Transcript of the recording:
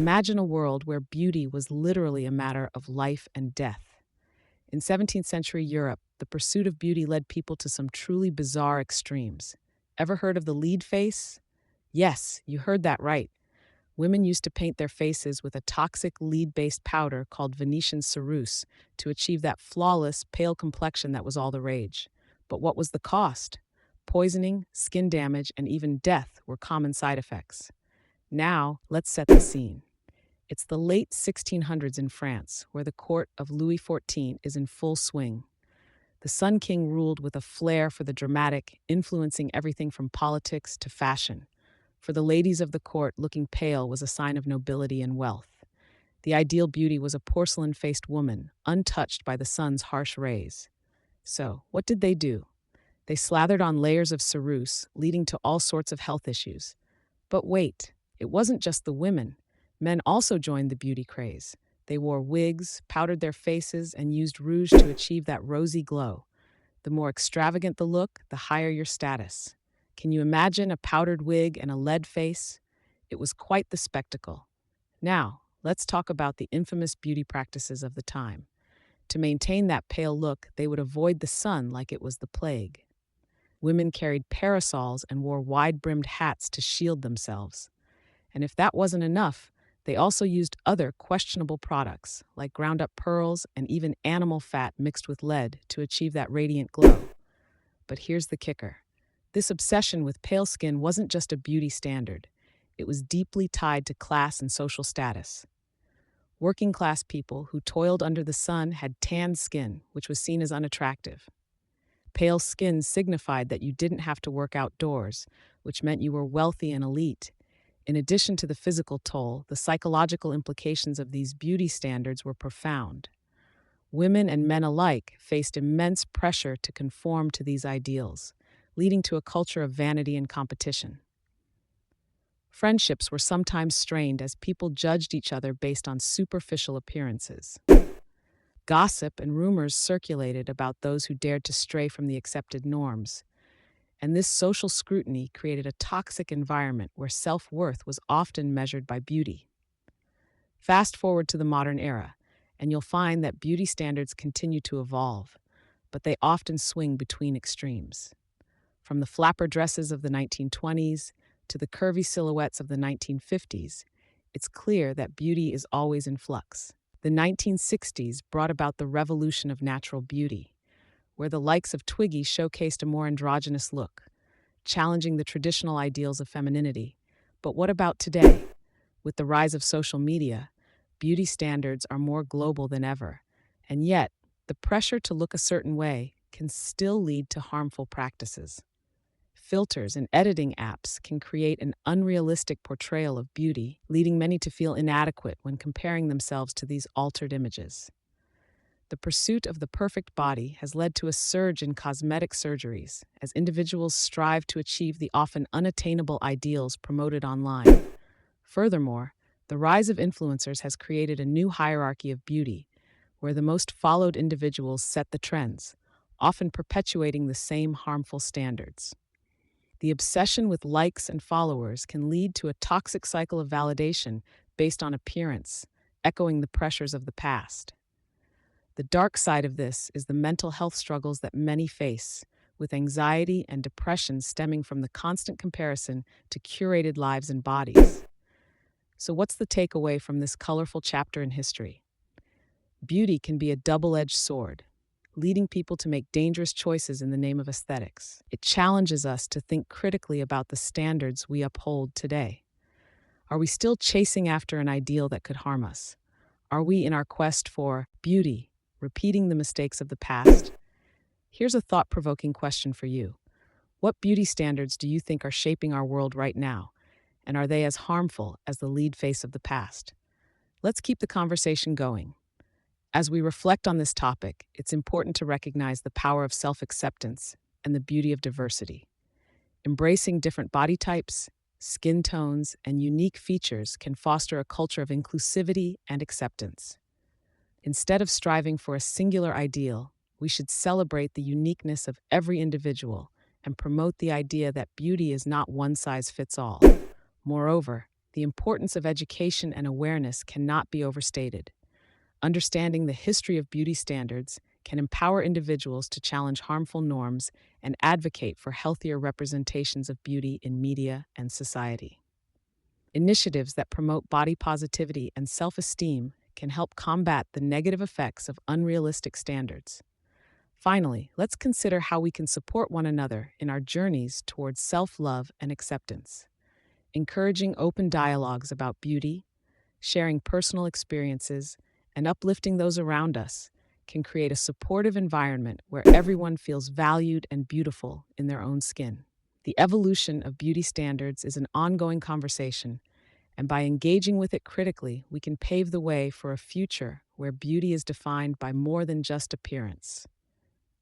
Imagine a world where beauty was literally a matter of life and death. In 17th century Europe, the pursuit of beauty led people to some truly bizarre extremes. Ever heard of the lead face? Yes, you heard that right. Women used to paint their faces with a toxic lead-based powder called Venetian ceruse to achieve that flawless, pale complexion that was all the rage. But what was the cost? Poisoning, skin damage, and even death were common side effects. Now, let's set the scene. It's the late 1600s in France, where the court of Louis XIV is in full swing. The Sun King ruled with a flair for the dramatic, influencing everything from politics to fashion. For the ladies of the court, looking pale was a sign of nobility and wealth. The ideal beauty was a porcelain-faced woman, untouched by the sun's harsh rays. So, what did they do? They slathered on layers of ceruse, leading to all sorts of health issues. But wait, it wasn't just the women. Men also joined the beauty craze. They wore wigs, powdered their faces, and used rouge to achieve that rosy glow. The more extravagant the look, the higher your status. Can you imagine a powdered wig and a lead face? It was quite the spectacle. Now, let's talk about the infamous beauty practices of the time. To maintain that pale look, they would avoid the sun like it was the plague. Women carried parasols and wore wide-brimmed hats to shield themselves. And if that wasn't enough, they also used other questionable products, like ground-up pearls and even animal fat mixed with lead to achieve that radiant glow. But here's the kicker. This obsession with pale skin wasn't just a beauty standard. It was deeply tied to class and social status. Working-class people who toiled under the sun had tanned skin, which was seen as unattractive. Pale skin signified that you didn't have to work outdoors, which meant you were wealthy and elite. In addition to the physical toll, the psychological implications of these beauty standards were profound. Women and men alike faced immense pressure to conform to these ideals, leading to a culture of vanity and competition. Friendships were sometimes strained as people judged each other based on superficial appearances. Gossip and rumors circulated about those who dared to stray from the accepted norms. And this social scrutiny created a toxic environment where self-worth was often measured by beauty. Fast forward to the modern era, and you'll find that beauty standards continue to evolve, but they often swing between extremes. From the flapper dresses of the 1920s to the curvy silhouettes of the 1950s, it's clear that beauty is always in flux. The 1960s brought about the revolution of natural beauty, where the likes of Twiggy showcased a more androgynous look, challenging the traditional ideals of femininity. But what about today? With the rise of social media, beauty standards are more global than ever, and yet the pressure to look a certain way can still lead to harmful practices. Filters and editing apps can create an unrealistic portrayal of beauty, leading many to feel inadequate when comparing themselves to these altered images. The pursuit of the perfect body has led to a surge in cosmetic surgeries as individuals strive to achieve the often unattainable ideals promoted online. Furthermore, the rise of influencers has created a new hierarchy of beauty, where the most followed individuals set the trends, often perpetuating the same harmful standards. The obsession with likes and followers can lead to a toxic cycle of validation based on appearance, echoing the pressures of the past. The dark side of this is the mental health struggles that many face, with anxiety and depression stemming from the constant comparison to curated lives and bodies. So what's the takeaway from this colorful chapter in history? Beauty can be a double-edged sword, leading people to make dangerous choices in the name of aesthetics. It challenges us to think critically about the standards we uphold today. Are we still chasing after an ideal that could harm us? Are we, in our quest for beauty, repeating the mistakes of the past? Here's a thought-provoking question for you. What beauty standards do you think are shaping our world right now? And are they as harmful as the lead face of the past? Let's keep the conversation going. As we reflect on this topic, it's important to recognize the power of self-acceptance and the beauty of diversity. Embracing different body types, skin tones, and unique features can foster a culture of inclusivity and acceptance. Instead of striving for a singular ideal, we should celebrate the uniqueness of every individual and promote the idea that beauty is not one size fits all. Moreover, the importance of education and awareness cannot be overstated. Understanding the history of beauty standards can empower individuals to challenge harmful norms and advocate for healthier representations of beauty in media and society. Initiatives that promote body positivity and self esteem can help combat the negative effects of unrealistic standards. Finally, let's consider how we can support one another in our journeys towards self love and acceptance. Encouraging open dialogues about beauty, sharing personal experiences, and uplifting those around us can create a supportive environment where everyone feels valued and beautiful in their own skin. The evolution of beauty standards is an ongoing conversation, and by engaging with it critically, we can pave the way for a future where beauty is defined by more than just appearance.